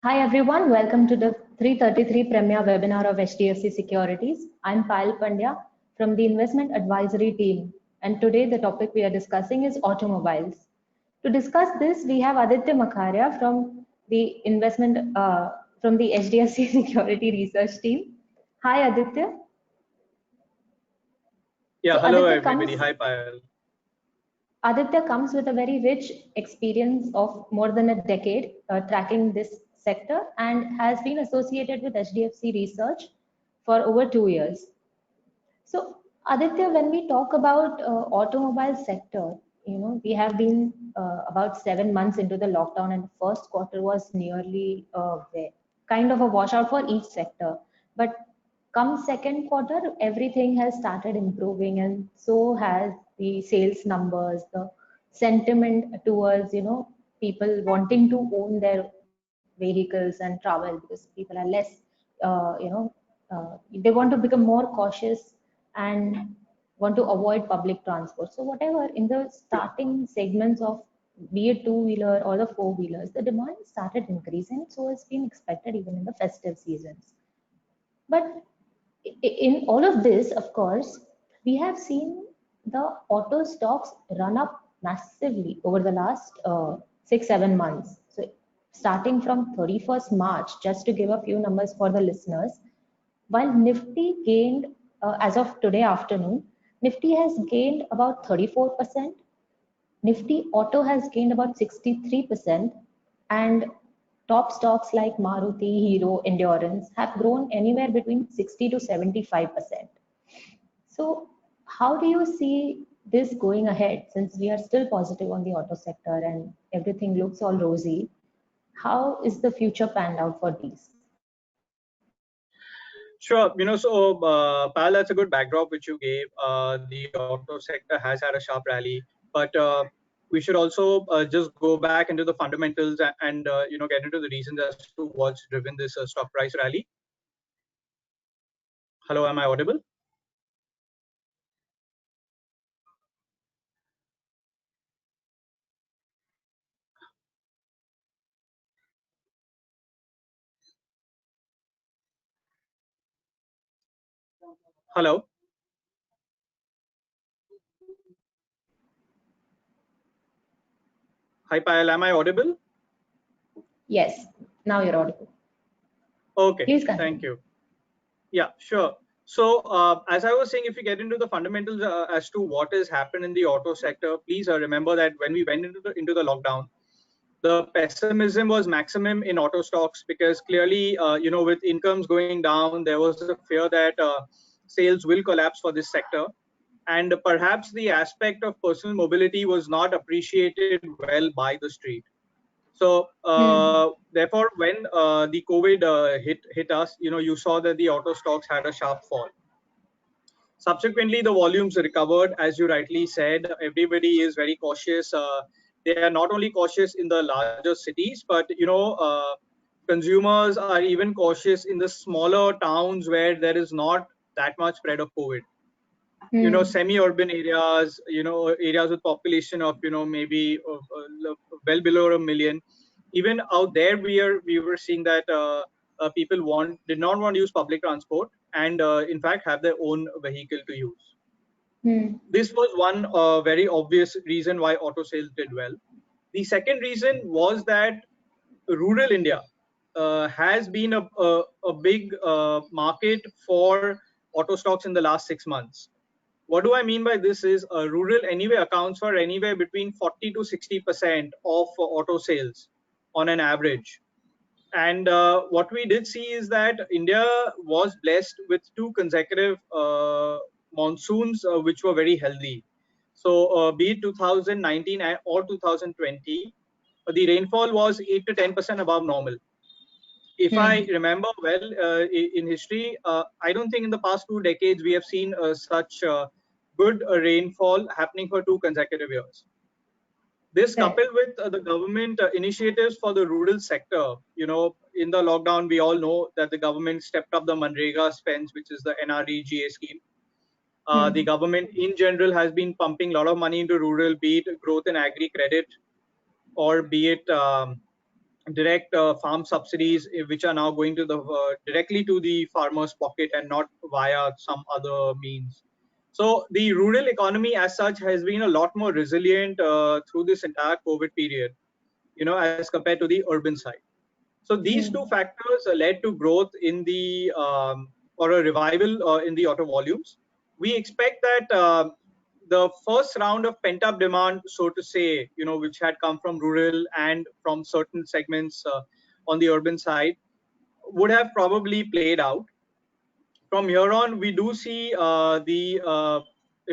Hi everyone, welcome to the 333 Premier webinar of HDFC Securities. I'm Payal Pandya from the Investment Advisory team, and today the topic we are discussing is automobiles. To discuss this, we have Aditya Makharia from the from the HDFC Security Research team. Hi Aditya. Yeah, So hello everybody. Hi Payal. Aditya comes with a very rich experience of more than a decade tracking this sector and has been associated with HDFC Research for over 2 years. So, Aditya, when we talk about automobile sector, we have been about 7 months into the lockdown, and the first quarter was nearly kind of a washout for each sector. But come second quarter, everything has started improving, and so has the sales numbers, the sentiment towards people wanting to own their vehicles and travel because people are less, they want to become more cautious and want to avoid public transport. So whatever in the starting segments of be it two-wheeler or the four-wheelers, the demand started increasing. So it's been expected even in the festive seasons. But in all of this, of course, we have seen the auto stocks run up massively over the last 6, 7 months. So starting from 31st March, just to give a few numbers for the listeners, while Nifty gained, as of today afternoon, Nifty has gained about 34%, Nifty Auto has gained about 63%, and top stocks like Maruti, Hero, Endurance have grown anywhere between 60 to 75%. So, how do you see this going ahead since we are still positive on the auto sector and everything looks all rosy? How is the future panned out for these? Sure. Payal, that's a good backdrop which you gave. The auto sector has had a sharp rally, but we should also just go back into the fundamentals and get into the reasons as to what's driven this stock price rally. Hello, am I audible? Hello. Hi, Payal, am I audible? Yes, now you're audible. Okay, Please continue. thank you. Yeah, sure. So as I was saying, if we get into the fundamentals as to what has happened in the auto sector, please remember that when we went into the lockdown, the pessimism was maximum in auto stocks because clearly, with incomes going down, there was a fear that sales will collapse for this sector. And perhaps the aspect of personal mobility was not appreciated well by the street. So therefore, when the COVID hit us, you saw that the auto stocks had a sharp fall. Subsequently, the volumes recovered, as you rightly said. Everybody is very cautious. They are not only cautious in the larger cities, but consumers are even cautious in the smaller towns where there is not that much spread of COVID. Semi-urban areas, areas with population of maybe well below a million. Even out there, we were seeing that people did not want to use public transport and in fact have their own vehicle to use. This was one very obvious reason why auto sales did well. The second reason was that rural India has been a big market for auto stocks in the last 6 months. What do I mean by this is rural anyway accounts for anywhere between 40 to 60% of auto sales on an average. And what we did see is that India was blessed with two consecutive monsoons, which were very healthy. So be it 2019 or 2020, the rainfall was 8 to 10% above normal. If I remember well in history, I don't think in the past 2 decades we have seen such good rainfall happening for 2 consecutive years. This coupled with the government initiatives for the rural sector, in the lockdown, we all know that the government stepped up the Manrega spends, which is the NREGA scheme. The government in general has been pumping a lot of money into rural, be it growth in agri credit or be it direct farm subsidies, which are now going to the directly to the farmer's pocket and not via some other means. So the rural economy as such has been a lot more resilient through this entire COVID period, as compared to the urban side. So these two factors led to growth in the or a revival in the auto volumes. We expect that the first round of pent up demand, so to say, which had come from rural and from certain segments on the urban side, would have probably played out. From here on, we do see if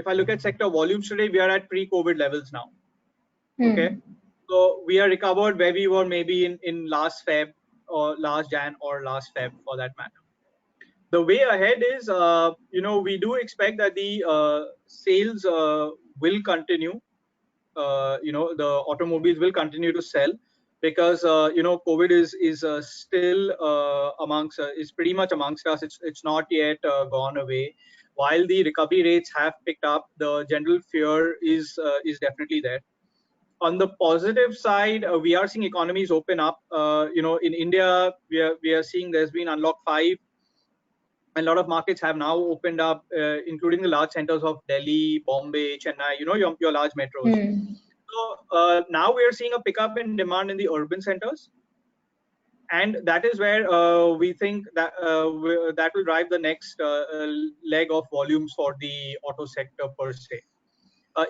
I look at sector volumes today, we are at pre-COVID levels now. Okay. So we are recovered where we were maybe in last Feb or last Jan or last Feb for that matter. The way ahead is, we do expect that the sales will continue. The automobiles will continue to sell because COVID is still is pretty much amongst us. It's not yet gone away. While the recovery rates have picked up, the general fear is definitely there. On the positive side, we are seeing economies open up. In India, we are seeing there's been unlock 5. A lot of markets have now opened up, including the large centers of Delhi, Bombay, Chennai. Your large metros. So now we are seeing a pickup in demand in the urban centers, and that is where we think that that will drive the next leg of volumes for the auto sector per se.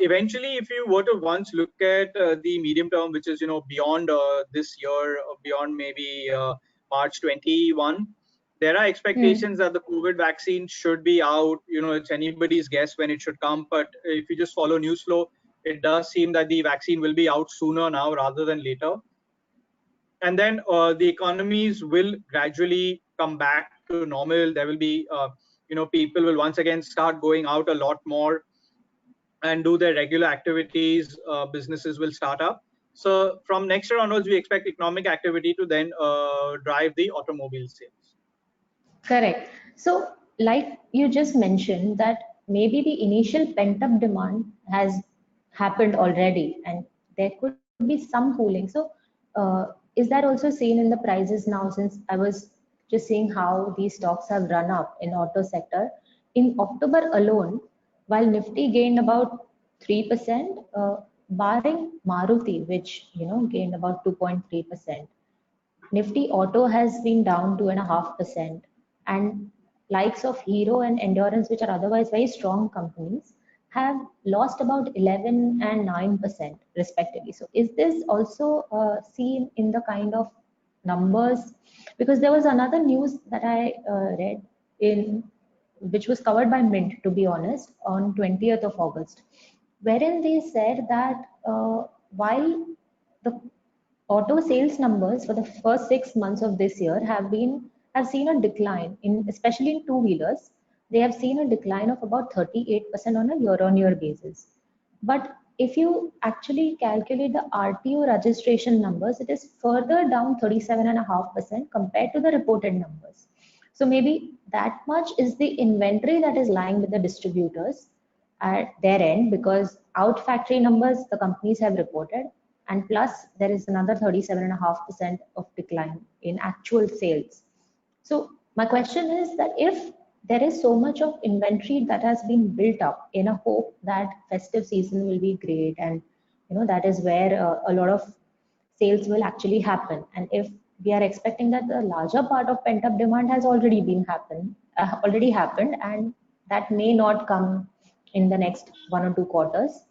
Eventually, if you were to once look at the medium term, which is beyond this year, or beyond maybe March 21, there are expectations that the COVID vaccine should be out. It's anybody's guess when it should come, but if you just follow news flow, it does seem that the vaccine will be out sooner now rather than later. And then the economies will gradually come back to normal. There will be, people will once again start going out a lot more and do their regular activities. Businesses will start up. So from next year onwards, we expect economic activity to then drive the automobile sales. Correct. So like you just mentioned that maybe the initial pent up demand has happened already and there could be some cooling. So is that also seen in the prices now, since I was just seeing how these stocks have run up in auto sector? In October alone, while Nifty gained about 3%, barring Maruti, which gained about 2.3%, Nifty Auto has been down 2.5%, and likes of Hero and Endurance, which are otherwise very strong companies, have lost about 11 and 9% respectively. So is this also seen in the kind of numbers? Because there was another news that I read in which was covered by Mint, to be honest, on 20th of August, wherein they said that while the auto sales numbers for the first 6 months of this year have seen a decline in, especially in two wheelers. They have seen a decline of about 38% on a year-on-year basis. But if you actually calculate the RTO registration numbers, it is further down 37.5% compared to the reported numbers. So maybe that much is the inventory that is lying with the distributors at their end, because out factory numbers the companies have reported, and plus there is another 37.5% of decline in actual sales. So my question is that if there is so much of inventory that has been built up in a hope that festive season will be great, and that is where a lot of sales will actually happen, and if we are expecting that the larger part of pent up demand has already happened, and that may not come in the next 1 or 2 quarters.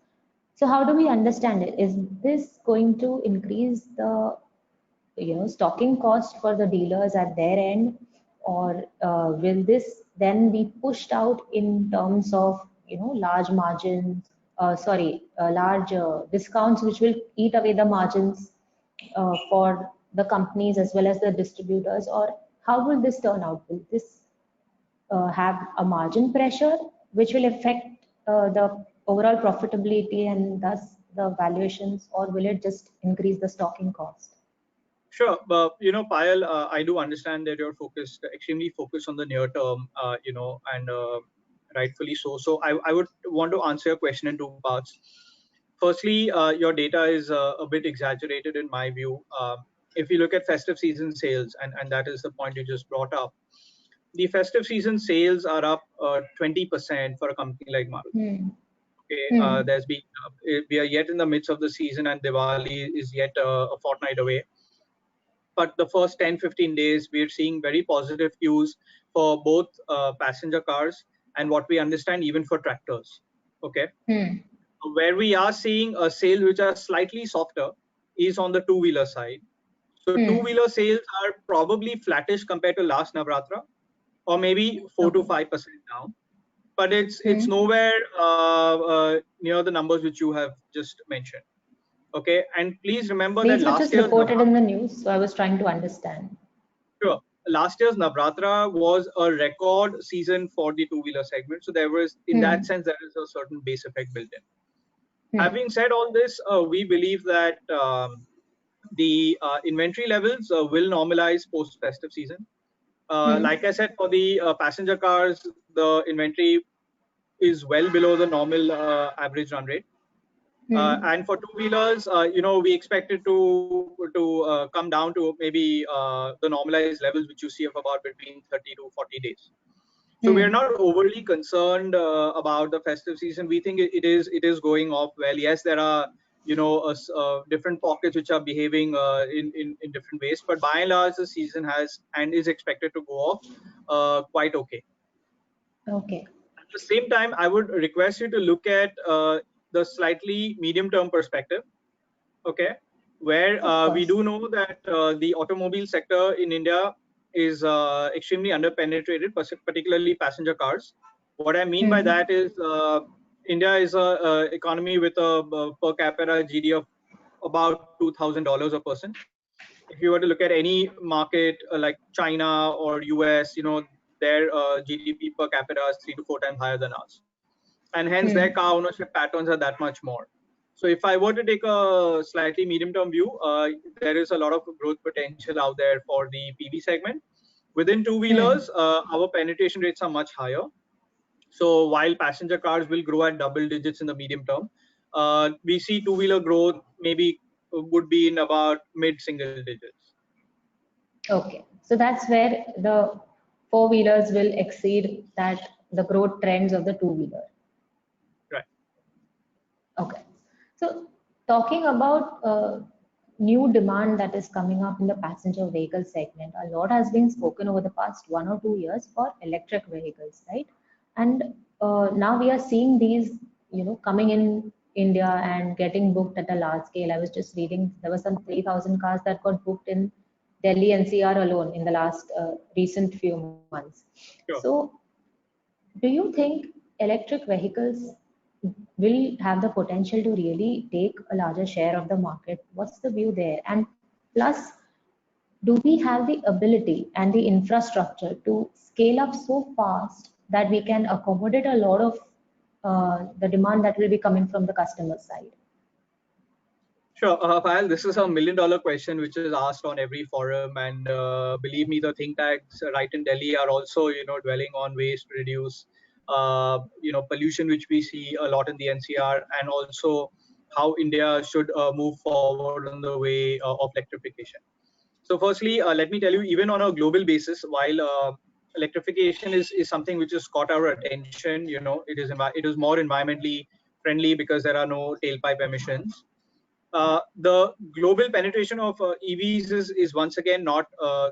So how do we understand it? Is this going to increase the stocking cost for the dealers at their end, or will this then be pushed out in terms of large margins? Large discounts which will eat away the margins for the companies as well as the distributors, or how will this turn out? Will this have a margin pressure which will affect the overall profitability and thus the valuations, or will it just increase the stocking cost? Sure, but Payal, I do understand that you're extremely focused on the near term, and rightfully so. So I would want to answer your question in two parts. Firstly, your data is a bit exaggerated in my view. if you look at festive season sales, and that is the point you just brought up, the festive season sales are up 20% for a company like Maruti. Hmm. Okay, Hmm. there's been we are yet in the midst of the season, and Diwali is yet a fortnight away. But the first 10-15 days, we're seeing very positive cues for both passenger cars and what we understand even for tractors. Okay, Hmm. where we are seeing sales which are slightly softer is on the two-wheeler side. So Hmm. two-wheeler sales are probably flattish compared to last Navratra, or maybe 4 to Okay. 5% down. But it's Hmm. nowhere near the numbers which you have just mentioned. Okay, and please remember that These were last just year's reported in Navratra, the news, so I was trying to understand. sure, last year's Navratra was a record season for the two-wheeler segment. So there was, in that Hmm. sense, there is a certain base effect built in. Hmm. Having said all this, we believe that the inventory levels will normalize post festive season. Hmm. Like I said, for the passenger cars, the inventory is well below the normal average run rate. Hmm. And for two-wheelers, we expect it to come down to maybe the normalized levels which you see of about between 30 to 40 days. So we are Hmm. not overly concerned about the festive season. We think it is going off well. Yes, there are different pockets which are behaving in different ways, but by and large the season has and is expected to go off quite okay. Okay. At the same time, I would request you to look at the slightly medium term perspective. Okay, where Of we course. do know that the automobile sector in India is extremely underpenetrated, particularly passenger cars. What I mean by Hmm. that is India is a economy with a per capita GDP of about $2,000 a person. If you were to look at any market like China or US, their GDP per capita is 3 to 4 times higher than ours, and hence their Hmm. car ownership patterns are that much more. So if I were to take a slightly medium-term view, there is a lot of growth potential out there for the PV segment. Within Hmm. two-wheelers, our penetration rates are much higher. So while passenger cars will grow at double digits in the medium term, we see two-wheeler growth maybe would be in about mid-single digits. Okay. So that's where the four-wheelers will exceed that the growth trends of the two-wheeler. Right. Okay. So talking about new demand that is coming up in the passenger vehicle segment, a lot has been spoken over the past 1 or 2 years for electric vehicles, right? And now we are seeing these, coming in India and getting booked at a large scale. I was just reading there were some 3,000 cars that got booked in Delhi NCR alone in the last recent few months. Sure. So do you think electric vehicles will have the potential to really take a larger share of the market? What's the view there? And plus, do we have the ability and the infrastructure to scale up so fast that we can accommodate a lot of the demand that will be coming from the customer side? Sure, Payal, this is $1 million question which is asked on every forum, and believe me, the think tanks right in Delhi are also, dwelling on ways to reduce, pollution, which we see a lot in the NCR, and also how India should move forward on the way of electrification. So, firstly, let me tell you, even on a global basis, while electrification is something which has caught our attention, it is more environmentally friendly because there are no tailpipe emissions. The global penetration of EVs is once again not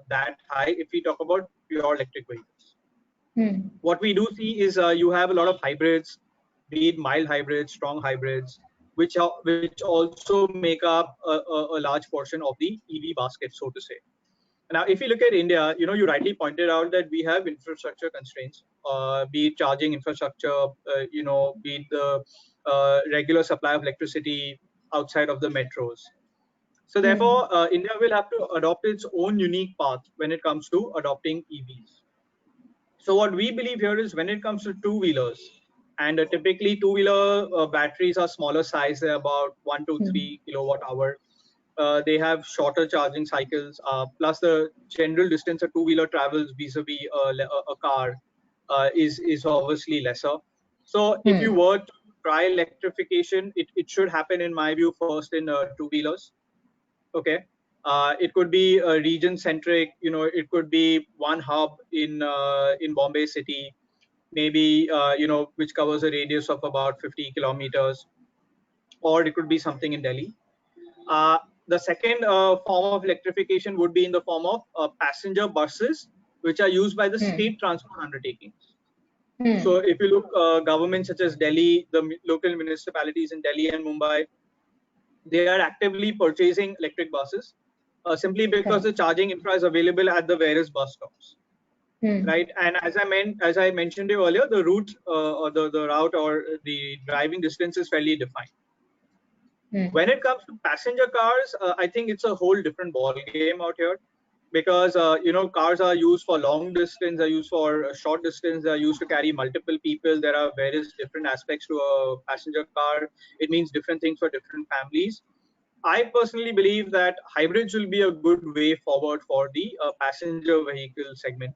that high if we talk about pure electric vehicles. Hmm. What we do see is you have a lot of hybrids, be it mild hybrids, strong hybrids, which also make up a large portion of the EV basket, so to say. Now, if you look at India, you rightly pointed out that we have infrastructure constraints, be it charging infrastructure, be it the regular supply of electricity outside of the metros. So Hmm. therefore, India will have to adopt its own unique path when it comes to adopting EVs. So what we believe here is when it comes to two-wheelers, and typically two-wheeler batteries are smaller size, they're about 1 to 3 kilowatt hour. They have shorter charging cycles, plus the general distance a two-wheeler travels vis-a-vis a car is obviously lesser. So if you Hmm. were to try electrification, it should happen in my view first in two-wheelers. Okay. It could be region centric. It could be one hub in Bombay city, maybe which covers a radius of about 50 kilometers, or it could be something in Delhi. The second form of electrification would be in the form of passenger buses, which are used by the state transport undertakings. So if you look, governments such as Delhi, the local municipalities in Delhi and Mumbai, they are actively purchasing electric buses simply because the charging infra is available at the various bus stops. Right, and as I mentioned you earlier, the route or the route or the driving distance is fairly defined. When it comes to passenger cars, I think it's a whole different ball game out here, because cars are used for long distance, are used for short distance, are used to carry multiple people. There are various different aspects to a passenger car. It means different things for different families. I personally believe that hybrids will be a good way forward for the passenger vehicle segment.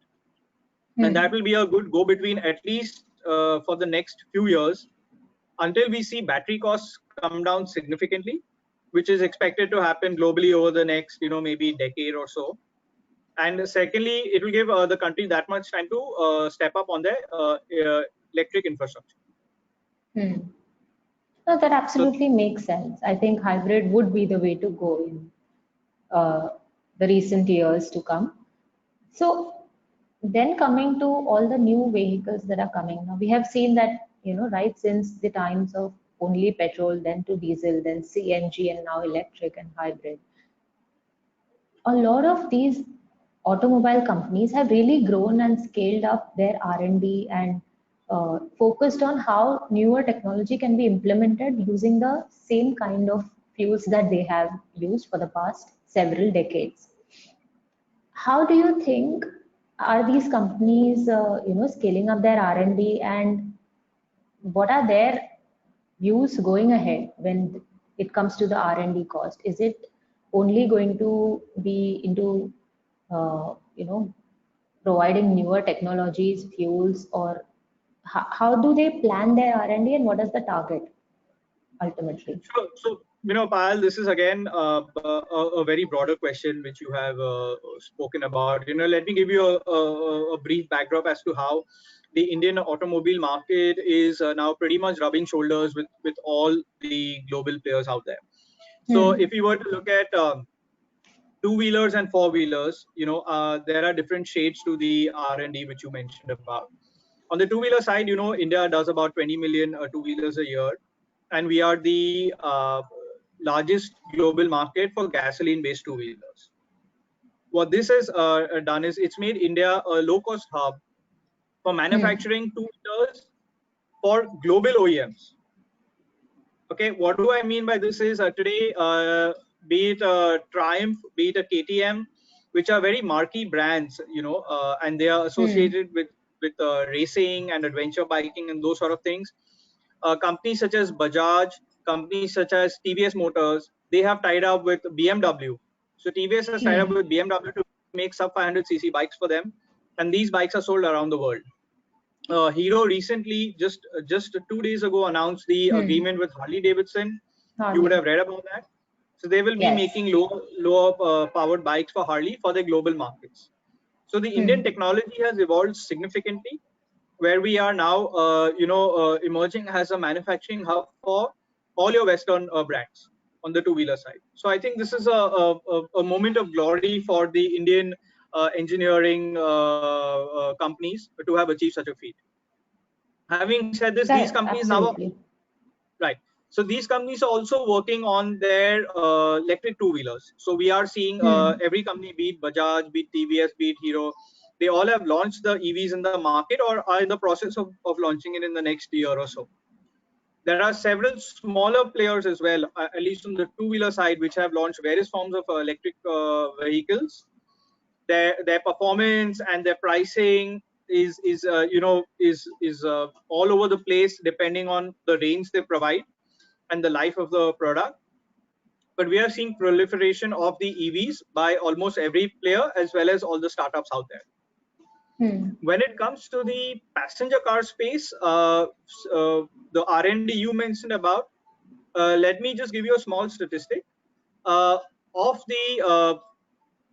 And that will be a good go between, at least for the next few years, until we see battery costs come down significantly, which is expected to happen globally over the next, maybe decade or so. And secondly, it will give the country that much time to step up on their electric infrastructure. No, that absolutely makes sense. I think hybrid would be the way to go in the recent years to come. So then coming to all the new vehicles that are coming now, we have seen that, right since the times of only petrol, then to diesel, then CNG, and now electric and hybrid. A lot of these automobile companies have really grown and scaled up their R&D and focused on how newer technology can be implemented using the same kind of fuels that they have used for the past several decades. How do you think are these companies, scaling up their R&D, and what are their views going ahead when it comes to the R&D cost? Is it only going to be into, providing newer technologies, fuels, or how do they plan their R&D, and what is the target ultimately? So Payal, this is again a very broader question which you have spoken about. Let me give you a brief backdrop as to how the Indian automobile market is now pretty much rubbing shoulders with all the global players out there. So if you were to look at two-wheelers and four-wheelers, there are different shades to the R&D which you mentioned about. On the two-wheeler side, India does about 20 million two-wheelers a year, and we are the largest global market for gasoline-based two-wheelers. What this has done is it's made India a low-cost hub for manufacturing two-wheelers for global OEMs. Okay, what do I mean by this is today, be it a Triumph, be it a KTM, which are very marquee brands, and they are associated with racing and adventure biking and those sort of things. Companies such as Bajaj, companies such as TVS Motors, they have tied up with BMW. So TVS has tied up with BMW to make sub 500cc bikes for them, and these bikes are sold around the world. Hero recently, just 2 days ago, announced the agreement with Harley Davidson. You would have read about that. So they will be making low powered bikes for Harley for their global markets. So the Indian technology has evolved significantly, where we are now, emerging as a manufacturing hub for all your Western brands on the two-wheeler side. So I think this is a moment of glory for the Indian engineering companies to have achieved such a feat. Having said this, these companies absolutely. Right. So these companies are also working on their electric two-wheelers. So we are seeing every company, be it Bajaj, be it TVS, be it Hero, they all have launched the EVs in the market or are in the process of launching it in the next year or so. There are several smaller players as well, at least on the two-wheeler side, which have launched various forms of electric vehicles. Their performance and their pricing is all over the place depending on the range they provide and the life of the product. But we are seeing proliferation of the EVs by almost every player as well as all the startups out there. When it comes to the passenger car space, the R&D you mentioned about, let me just give you a small statistic. Of the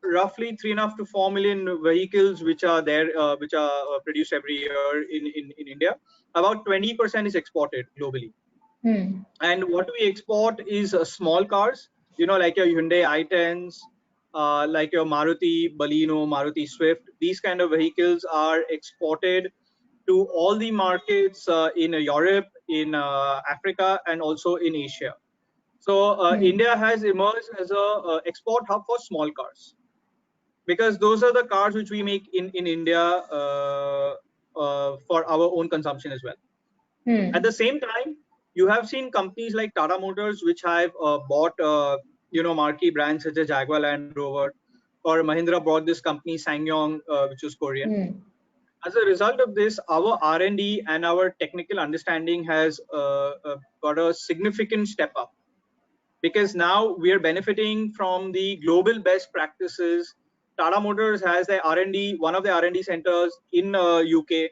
roughly 3.5 to 4 million vehicles which are there, which are produced every year in India. About 20% is exported globally. And what we export is small cars, like your Hyundai i10s, like your Maruti Baleno, Maruti Swift. These kind of vehicles are exported to all the markets in Europe, in Africa, and also in Asia. So India has emerged as a export hub for small cars, because those are the cars which we make in India for our own consumption as well. At the same time, you have seen companies like Tata Motors, which have bought marquee brands such as Jaguar Land Rover, or Mahindra bought this company SsangYong, which is Korean. As a result of this, our R&D and our technical understanding has got a significant step up, because now we are benefiting from the global best practices. Tata Motors has their R&D, one of the R&D centers in UK,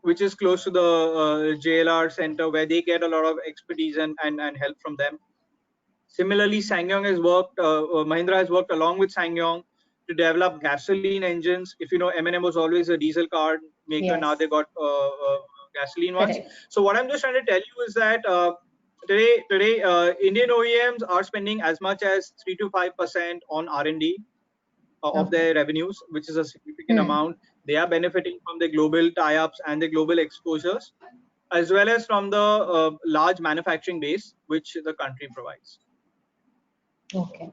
which is close to the JLR center, where they get a lot of expertise and help from them. Similarly, SsangYong has worked, Mahindra has worked along with SsangYong to develop gasoline engines. If you know, M&M was always a diesel car maker. Yes. Now they got gasoline ones. Correct. So what I'm just trying to tell you is that today Indian OEMs are spending as much as 3 to 5% on R&D of their revenues, which is a significant amount. They are benefiting from the global tie-ups and the global exposures, as well as from the large manufacturing base which the country provides. Okay.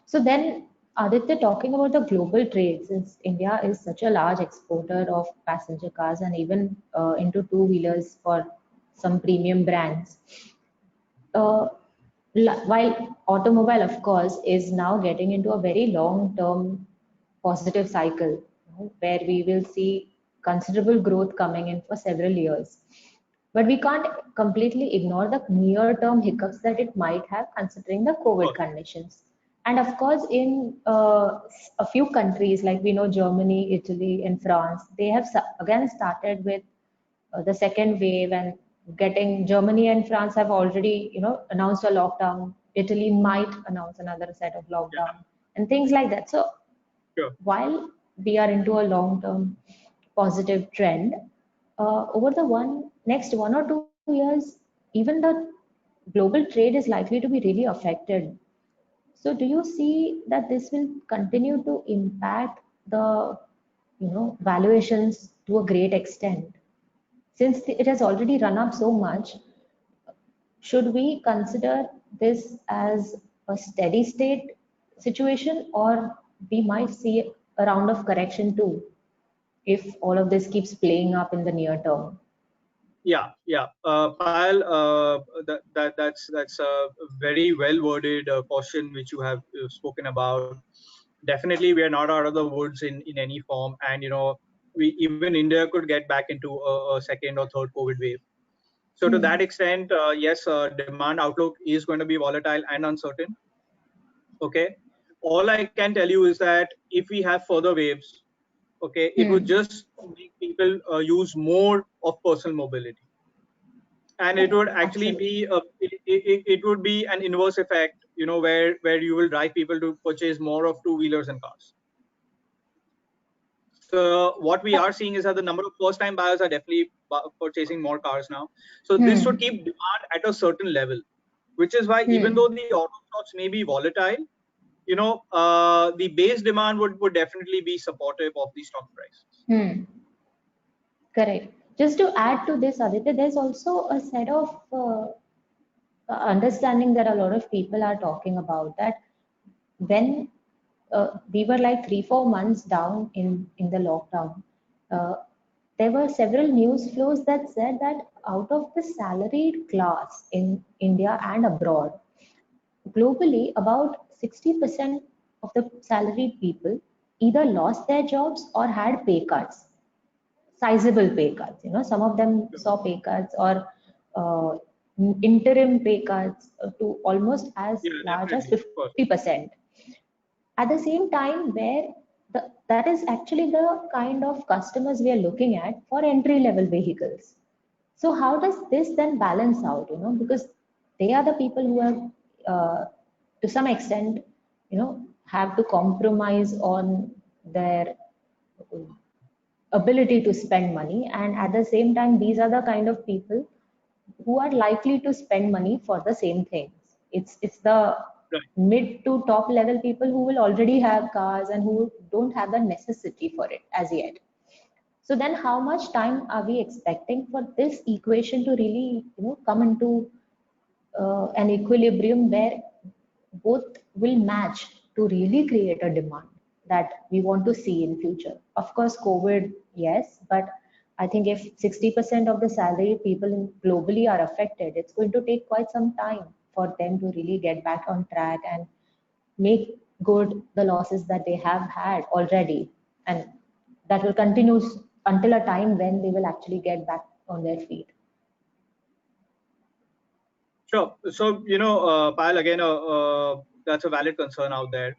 So then, Aditya, talking about the global trade, since India is such a large exporter of passenger cars and even into two-wheelers for some premium brands, while automobile, of course, is now getting into a very long-term positive cycle, where we will see considerable growth coming in for several years. But we can't completely ignore the near-term hiccups that it might have, considering the COVID conditions. And of course, in a few countries, like we know Germany, Italy, and France, they have again started with the second wave, and getting Germany and France have already, announced a lockdown. Italy might announce another set of lockdown and things like that. So while we are into a long-term positive trend, over the next 1 or 2 years, even the global trade is likely to be really affected. So do you see that this will continue to impact the valuations to a great extent? Since it has already run up so much, should we consider this as a steady state situation, or we might see a round of correction too, if all of this keeps playing up in the near term? Payal, that's a very well worded caution which you have spoken about. Definitely, we are not out of the woods in any form, and even India could get back into a second or third COVID wave. So to that extent, yes, demand outlook is going to be volatile and uncertain. Okay, all I can tell you is that if we have further waves, okay, it would just make people use more of personal mobility, and it would actually be it would be an inverse effect, where you will drive people to purchase more of two-wheelers and cars. So what we are seeing is that the number of first-time buyers are definitely purchasing more cars now. So this should keep demand at a certain level, which is why even though the auto stocks may be volatile, the base demand would definitely be supportive of the stock prices. Correct. Just to add to this, Aditya, there's also a set of understanding that a lot of people are talking about, that when we were like 3-4 months down in the lockdown, there were several news flows that said that out of the salaried class in India and abroad, globally, about 60% of the salaried people either lost their jobs or had pay cuts, sizable pay cuts. Some of them saw pay cuts or interim pay cuts to almost as large as 50%. At the same time, where that is actually the kind of customers we are looking at for entry-level vehicles. So how does this then balance out? Because they are the people who have, to some extent, have to compromise on their ability to spend money, and at the same time these are the kind of people who are likely to spend money for the same things. It's the Right. mid to top level people who will already have cars and who don't have the necessity for it as yet. So then how much time are we expecting for this equation to really, come into an equilibrium where both will match to really create a demand that we want to see in future? Of course, COVID, yes, but I think if 60% of the salaried people globally are affected, it's going to take quite some time for them to really get back on track and make good the losses that they have had already. And that will continue until a time when they will actually get back on their feet. Sure. So, Payal, again, that's a valid concern out there.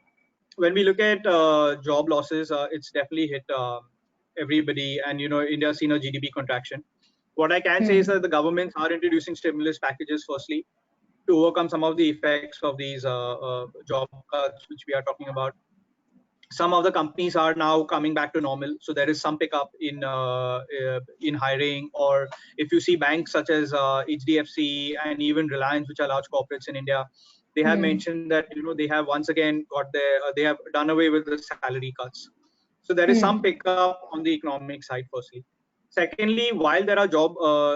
When we look at job losses, it's definitely hit everybody. And, India's seen a GDP contraction. What I can say is that the governments are introducing stimulus packages, firstly, to overcome some of the effects of these job cuts, which we are talking about. Some of the companies are now coming back to normal, so there is some pickup in hiring. Or if you see banks such as HDFC and even Reliance, which are large corporates in India, they have mentioned that they have once again got they have done away with the salary cuts. So there is some pickup on the economic side, firstly. Secondly, while there are job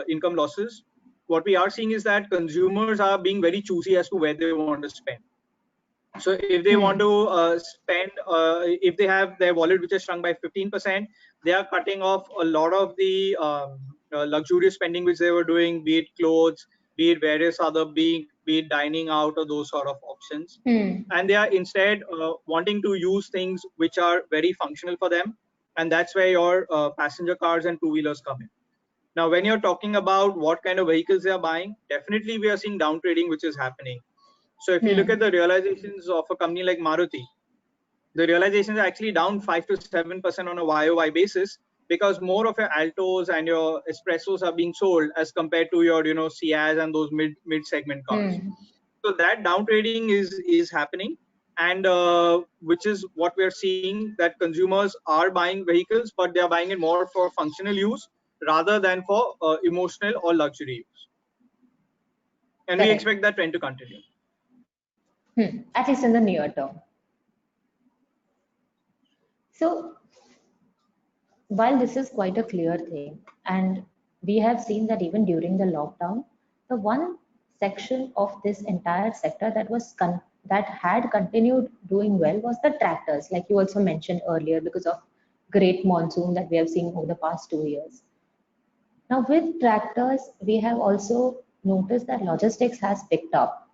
income losses, what we are seeing is that consumers are being very choosy as to where they want to spend. So if they want to spend, if they have their wallet which is shrunk by 15%, they are cutting off a lot of the luxurious spending which they were doing, be it clothes, be it various other, be it dining out or those sort of options. And they are instead wanting to use things which are very functional for them. And that's where your passenger cars and two-wheelers come in. Now, when you're talking about what kind of vehicles they are buying, definitely we are seeing down trading which is happening. So if you look at the realizations of a company like Maruti, the realizations are actually down 5 to 7% on a YOY basis, because more of your Altos and your Espressos are being sold as compared to your Ciaz and those mid segment cars. So that down trading is happening, and which is what we are seeing, that consumers are buying vehicles, but they are buying it more for functional use rather than for emotional or luxury use. And we expect that trend to continue. At least in the near term. So while this is quite a clear thing, and we have seen that even during the lockdown, the one section of this entire sector that had continued doing well was the tractors, like you also mentioned earlier, because of great monsoon that we have seen over the past 2 years. Now with tractors, we have also noticed that logistics has picked up.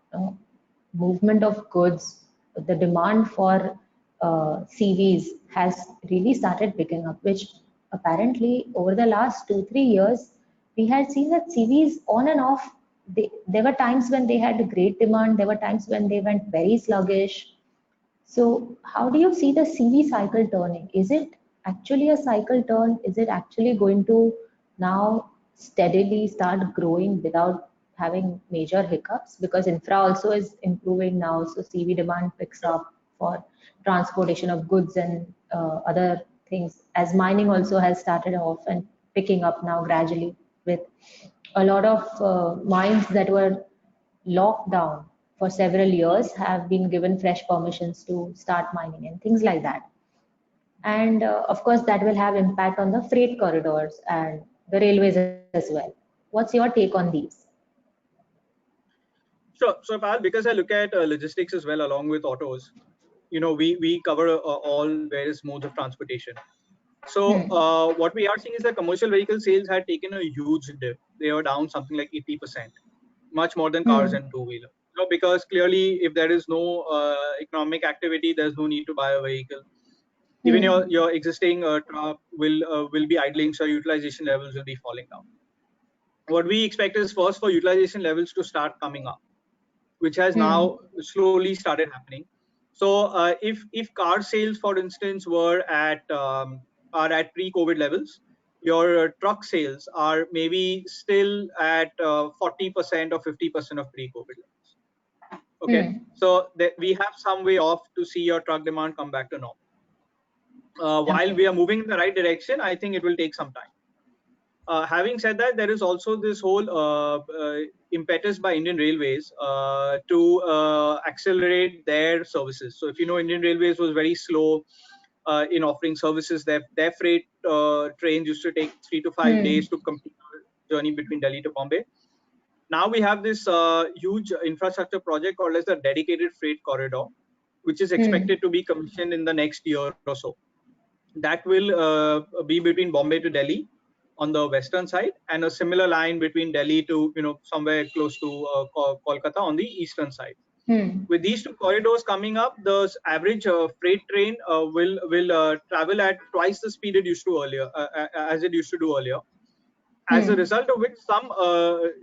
Movement of goods, the demand for CVs has really started picking up, which apparently over the last 2-3 years, we had seen that CVs on and off, there were times when they had great demand, there were times when they went very sluggish. So how do you see the CV cycle turning? Is it actually a cycle turn? Is it actually going to now steadily start growing without having major hiccups? Because infra also is improving now, so CV demand picks up for transportation of goods and other things, as mining also has started off and picking up now gradually, with a lot of mines that were locked down for several years have been given fresh permissions to start mining and things like that. And of course, that will have impact on the freight corridors and the railways as well. What's your take on these? Sure. So, Pal, because I look at logistics as well along with autos, we cover all various modes of transportation. So what we are seeing is that commercial vehicle sales had taken a huge dip. They were down something like 80%, much more than cars and two-wheeler. Because clearly, if there is no economic activity, there's no need to buy a vehicle. Even your existing truck will be idling, so utilization levels will be falling down. What we expect is first for utilization levels to start coming up, which has now slowly started happening. So if car sales, for instance, are at pre-COVID levels, your truck sales are maybe still at 40% or 50% of pre-COVID levels. Okay, so we have some way off to see your truck demand come back to normal. While we are moving in the right direction, I think it will take some time. Having said that, there is also this whole impetus by Indian Railways to accelerate their services. So if you know, Indian Railways was very slow in offering services. Their freight trains used to take 3 to 5 days to complete the journey between Delhi to Bombay. Now we have this huge infrastructure project called as the Dedicated Freight Corridor, which is expected to be commissioned in the next year or so. That will be between Bombay to Delhi on the western side, and a similar line between Delhi to somewhere close to Kolkata on the eastern side. With these two corridors coming up, the average freight train will travel at twice the speed it used to earlier, as it used to do earlier. As a result of which, some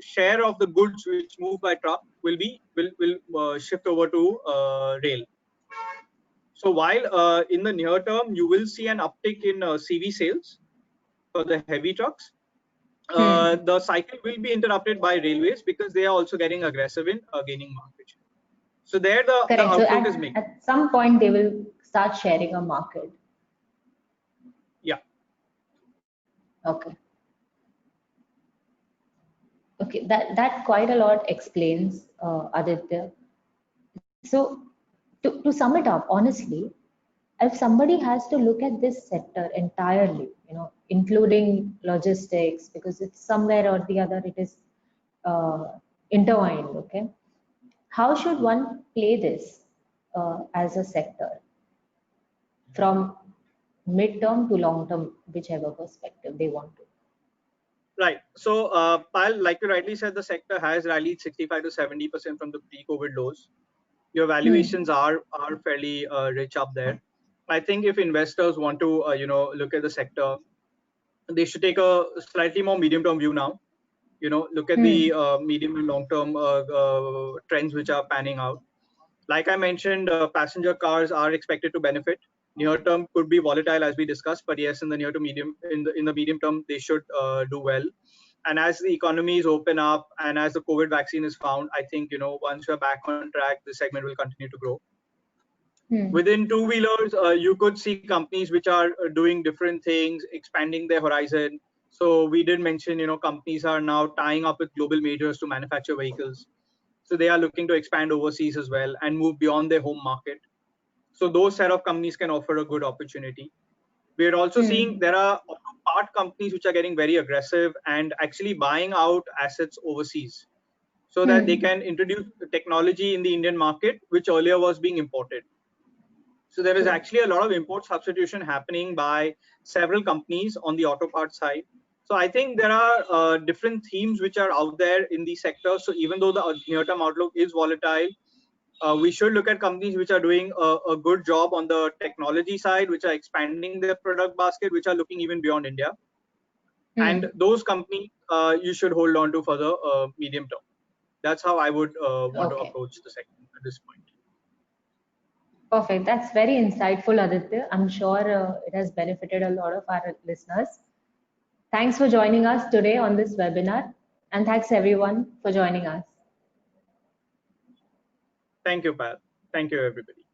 share of the goods which move by truck will shift over to rail. So while in the near term you will see an uptick in CV sales for the heavy trucks, the cycle will be interrupted by railways because they are also getting aggressive in gaining market share. So there the outlook is mixed. At some point they will start sharing a market. Yeah. Okay. Okay, that quite a lot explains, Aditya. So to sum it up, honestly, if somebody has to look at this sector entirely, including logistics, because it's somewhere or the other it is intertwined, okay? How should one play this as a sector from mid-term to long-term, whichever perspective they want to? Right. So, Payal, like you rightly said, the sector has rallied 65 to 70% from the pre-COVID lows. Your valuations are fairly rich up there. I think if investors want to, look at the sector, they should take a slightly more medium-term view now. Look at the medium and long-term trends which are panning out. Like I mentioned, passenger cars are expected to benefit. Near term could be volatile as we discussed, but yes, in the near to medium, in the medium term, they should do well. And as the economies open up and as the COVID vaccine is found, I think once we're back on track, the segment will continue to grow. Within two-wheelers, you could see companies which are doing different things, expanding their horizon. So we did mention, companies are now tying up with global majors to manufacture vehicles. So they are looking to expand overseas as well and move beyond their home market. So those set of companies can offer a good opportunity. We are also seeing there are part companies which are getting very aggressive and actually buying out assets overseas so that they can introduce the technology in the Indian market, which earlier was being imported. So there is actually a lot of import substitution happening by several companies on the auto parts side. So I think there are different themes which are out there in the sector. So even though the near-term outlook is volatile, we should look at companies which are doing a good job on the technology side, which are expanding their product basket, which are looking even beyond India. And those companies you should hold on to for the medium term. That's how I would want to approach the sector at this point. Perfect. That's very insightful, Aditya. I'm sure it has benefited a lot of our listeners. Thanks for joining us today on this webinar, and thanks everyone for joining us. Thank you, Payal. Thank you, everybody.